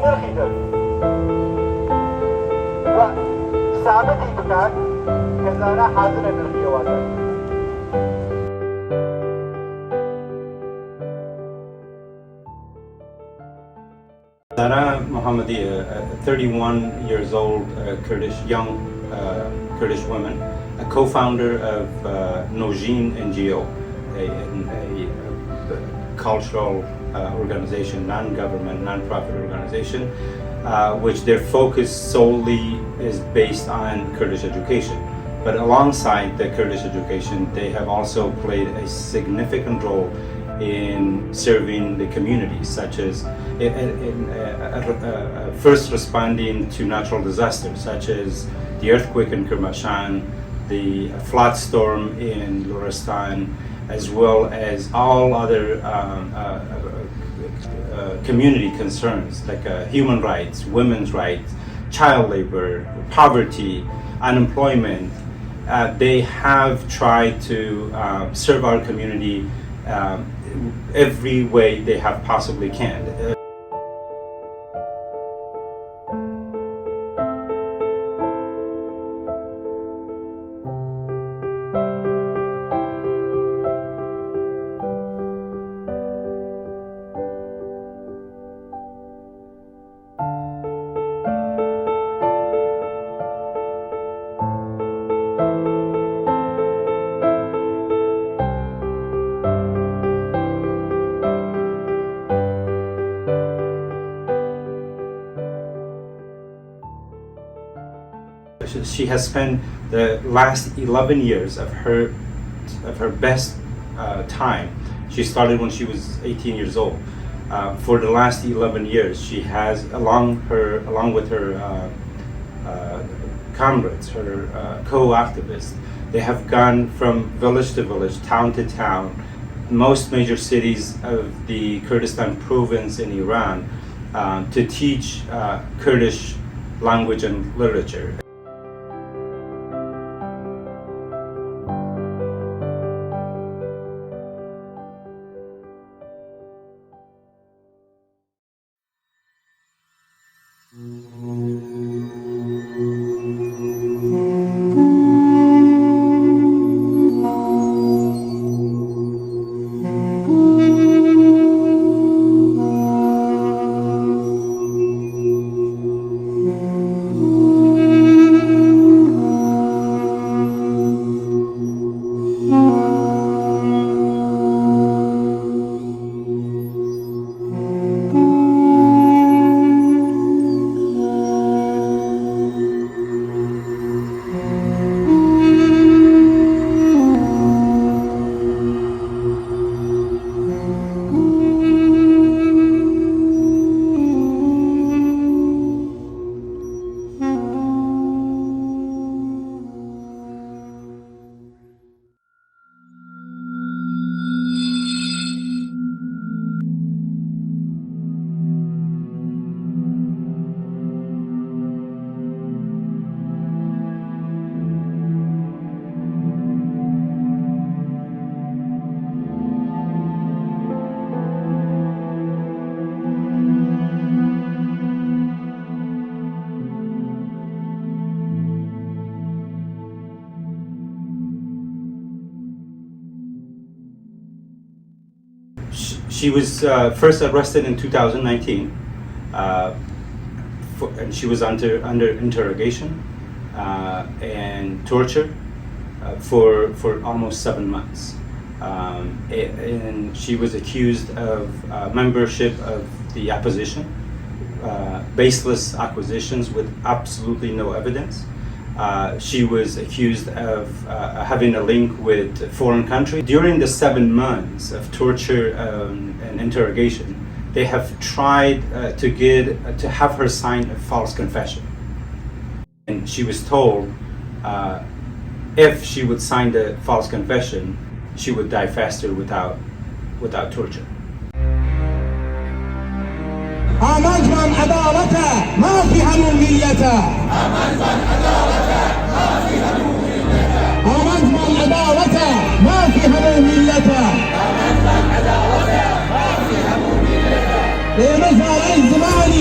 نرخی داریم و ثابتی بکات که زارا حاضر نرخی واسه Zara Mohammadi, a 31 years old young Kurdish woman, a co-founder of Nojin NGO, a cultural organization, non-government, non-profit organization, which their focus solely is based on Kurdish education. But alongside the Kurdish education, they have also played a significant role in serving the community, such as first responding to natural disasters, such as the earthquake in Kermashan, the flood storm in Luristan, as well as all other community concerns like human rights, women's rights, child labor, poverty, unemployment. They have tried to serve our community every way they have possibly can. She has spent the last 11 years of her best time. She started when she was 18 years old. For the last 11 years, she has, along with her comrades, her co-activists, they have gone from village to village, town to town, most major cities of the Kurdistan province in Iran, to teach Kurdish language and literature. She was first arrested in 2019, and she was under interrogation and torture for almost 7 months. And she was accused of membership of the opposition, baseless accusations with absolutely no evidence. She was accused of having a link with a foreign country. During the 7 months of torture and interrogation, they have tried to have her sign a false confession. And she was told if she would sign the false confession, she would die faster without torture. آمد من عدالته ما في همون ملته آمد من عدالته ما في همون ملته آمد من عدالته ما في همون ملته آمد من عدالته ما في همون ملته لمثال الزمان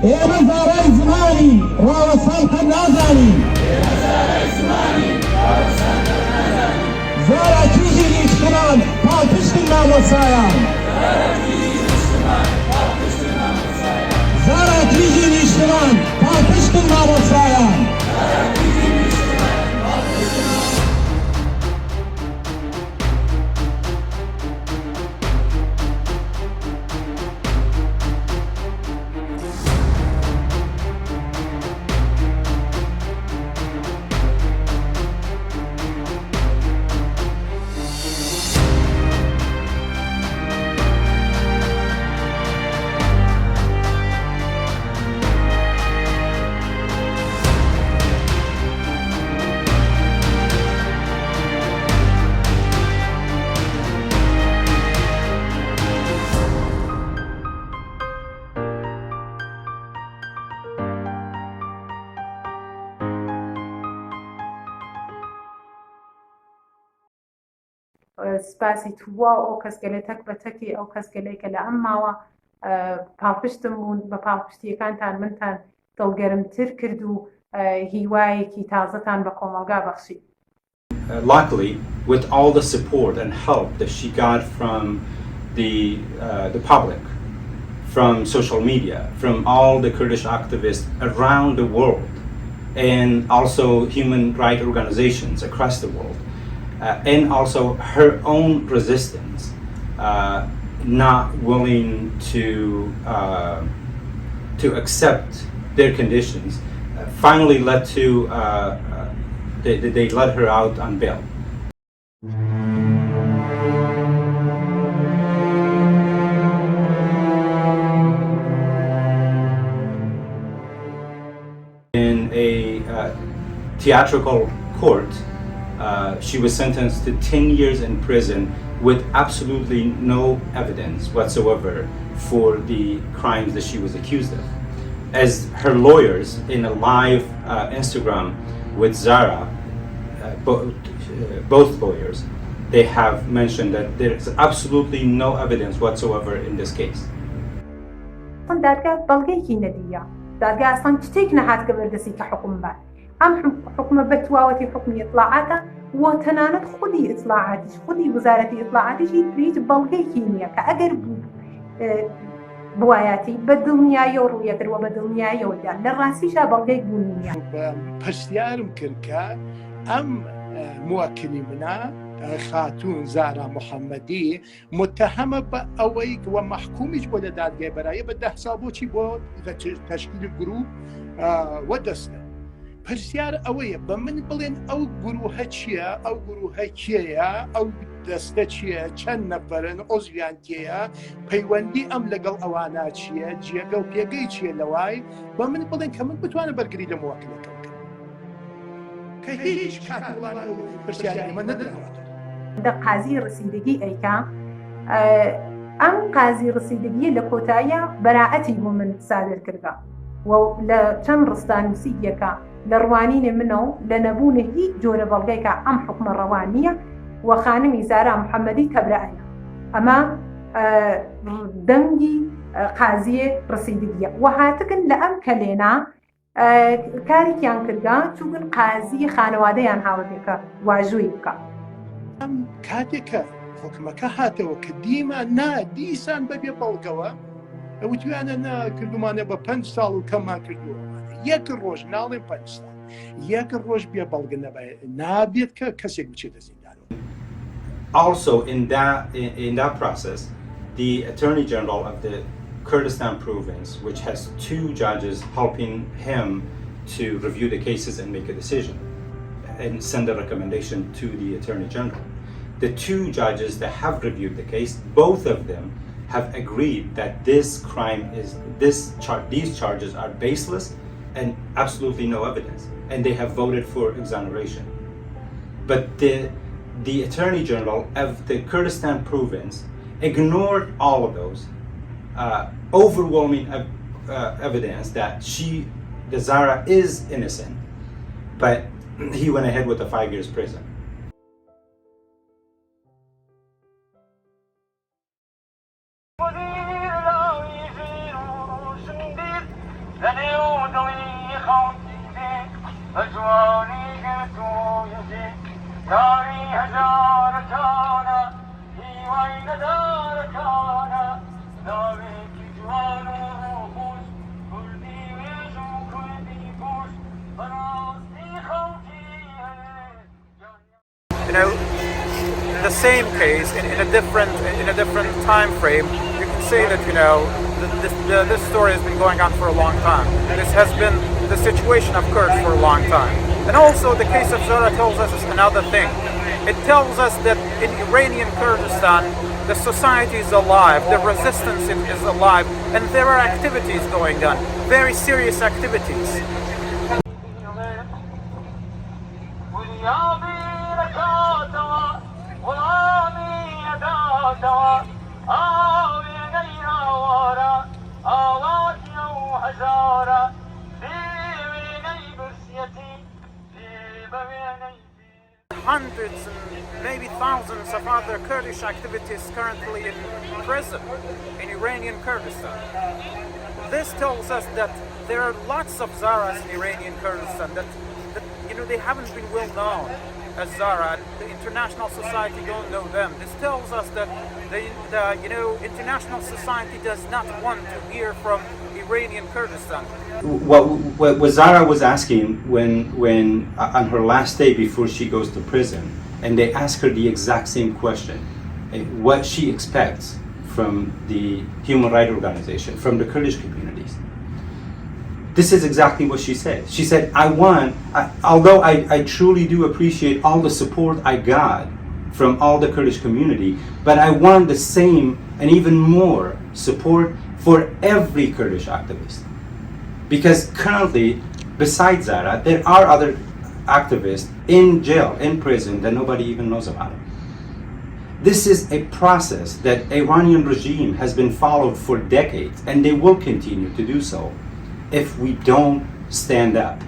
إيما زارا زماني ووصل نازاني زارا تيجي الاجتماع پاکشت ناموسایان زارا تيجي الاجتماع پاکشت ناموسایان سپاسی توا ئەو کەسگەلێ تەک بە تەکی ئەو کەسگەلەیکە لە ئەم ماوە پاڵپشتم بوون بە پاڵپشتیەکانتان منتان دڵگەرمتر کرد و هیوایەکی تازەتان بە کۆمەلگا بەخشی. Luckily, with all the support and help that she got from the public, from social media, from all the Kurdish activists around the world, and also human rights organizations across the world, and also her own resistance, not willing to accept their conditions, finally led to they let her out on bail. In a theatrical court, she was sentenced to 10 years in prison with absolutely no evidence whatsoever for the crimes that she was accused of. As her lawyers in a live Instagram with Zara, both lawyers, they have mentioned that there is absolutely no evidence whatsoever in this case. دادگاه اصلا شتێک نەهات کە بەردەسی کە حکم بات. ئەم حکومە بە تواوەتی حکمی ئیطلاعاتە و تەنانەت خودی ئیطلاعاتیش خودی وزارەتی ئیطلاعاتیشی هیچ بەڵگەیەکی نییە کە ئەگەر بوایەتی بە دڵنیاییە و ڕوویەکردوە بە دڵنیاییەوەدا لە ڕاستیشا بەڵگەیەک بوون نییە. پرسیارم کرد کە ئەم موەکلی منە خاتون زارا محەممەدی متهمە بە ئەوەی وە محکومیش بۆ لە دادگای بەرایە بە 10 ساڵ بۆچی بۆ تەشکیل گروپ وەدەستە. پرسیار ئەوەیە بە من بڵێن ئەو گروهە چییە، ئەو گروهە کێیە، ئەو دەستە چییە، چەند نەفەرن، عوزویان کێیە، پەیوەندی ئەم لەگەڵ ئەوانە چییە، جێگە و پێگەی چییە لەوای بە من بڵێن کە من بتوانە بەرگری لە موەکلەکەم کە هیچ کات وڵات و پرسیاری ئەمە نەدراوەتە. قازی ڕسیدگی ئەیکا ئەم قازی ڕسیدگیە لە کۆتاییە بەراعەتی بۆ من سادر کردە و لە چەند ڕستانووسیەکە لە ڕوانینێ منە و لە نەبوونە هیچ جۆرە بەڵگەیکە ئەم حکومە ڕەوان نییە و خانمی زارا محەممەدی تەبرایە. ئەمە دەنگی قازیە ڕسیدگیە و هاتکن لە ئەم کەلێنا کارێکیان کردگا چوون قازی خانەوادەیان هاوردێکە واژووی بکە. ئەم کاتێکە حکومەکە هاتەوە کە دیمان دیسان بەبێ بەڵگەوە ئەوتویانە ناکردومانە بە 5 ساڵ و کەممان کردووە یەک ڕۆژ ناڵێن 5 ساڵ یەک ڕۆژ بێ بەڵگە نابێت کە کەسێک بچێتە زیندانەوە. Also in that process, the Attorney General of the Kurdistan province, which has 2 judges helping him to review the cases and make a decision and send a recommendation to the Attorney General. The 2 judges that have reviewed the case, both of them have agreed that these charges are baseless and absolutely no evidence, and they have voted for exoneration. But the Attorney General of the Kurdistan province ignored all of those overwhelming evidence that Zara is innocent, but he went ahead with a 5 years prison. You know, the same case in a different time frame. You can say that, you know, this story has been going on for a long time. This has been the situation of Kurds for a long time. And also the case of Zara tells us another thing. It tells us that in Iranian Kurdistan, the society is alive, the resistance is alive, and there are activities going on, very serious activities. Hundreds and maybe thousands of other Kurdish activists currently in prison in Iranian Kurdistan. This tells us that there are lots of Zaras in Iranian Kurdistan that you know, they haven't been well known as Zara, and the international society don't know them. This tells us that the you know, international society does not want to hear from Iranian Kurdistan. What Zara was asking when on her last day before she goes to prison, and they ask her the exact same question, what she expects from the human rights organization, from the Kurdish communities. This is exactly what she said. She said, although I truly do appreciate all the support I got from all the Kurdish community, but I want the same and even more support for every Kurdish activist. Because currently, besides Zara, there are other activists in jail, in prison, that nobody even knows about. This is a process that Iranian regime has been followed for decades, and they will continue to do so if we don't stand up.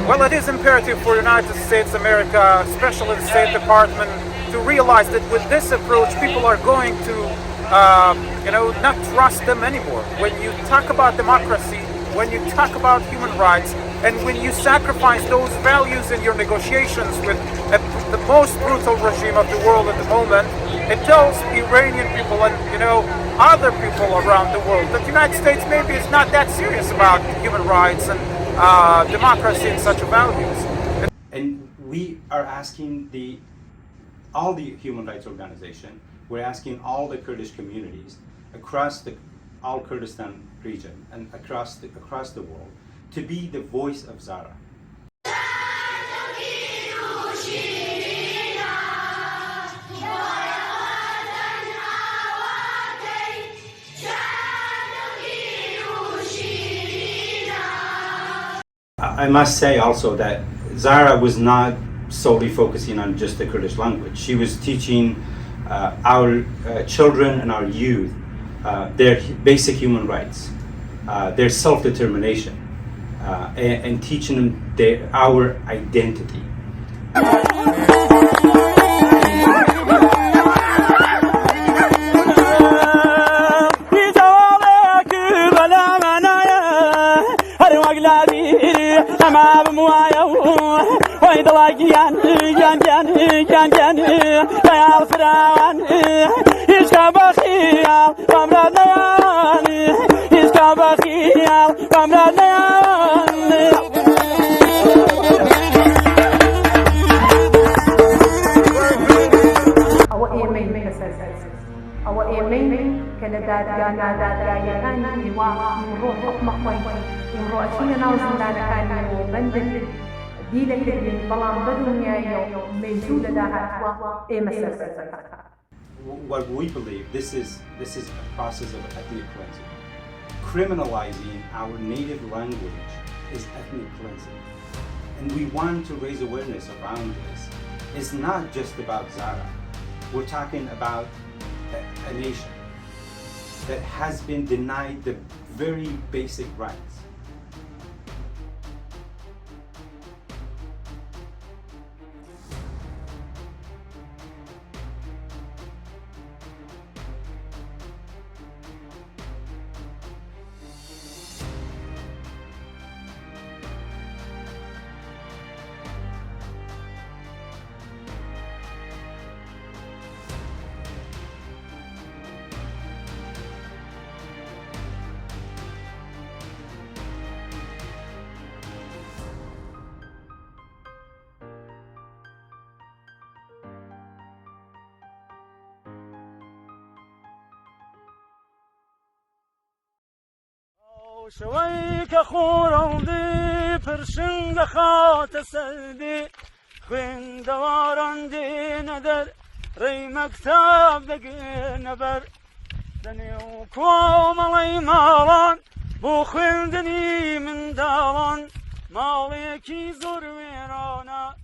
Well, it is imperative for the United States of America, especially the State Department, to realize that with this approach, people are going to, you know, not trust them anymore. When you talk about democracy, when you talk about human rights, and when you sacrifice those values in your negotiations with the most brutal regime of the world at the moment, it tells Iranian people and, you know, other people around the world that the United States maybe is not that serious about human rights and democracy and such values. And we are asking all the human rights organizations, we're asking all the Kurdish communities across all Kurdistan region and across the world to be the voice of Zara. I must say also that Zara was not solely focusing on just the Kurdish language. She was teaching our children and our youth their basic human rights, their self-determination, and teaching them our identity. What we believe, this is a process of ethnic cleansing. Criminalizing our native language is ethnic cleansing. And we want to raise awareness around this. It's not just about Zara. We're talking about a nation that has been denied the very basic rights. شوي كخور ودي برشنگ خات سلدي خوين دواران دي ندر ري مكتاب دقي نبر دنيو كوم علي مالان بو خوين دني من داران مالي كي زور ويرانا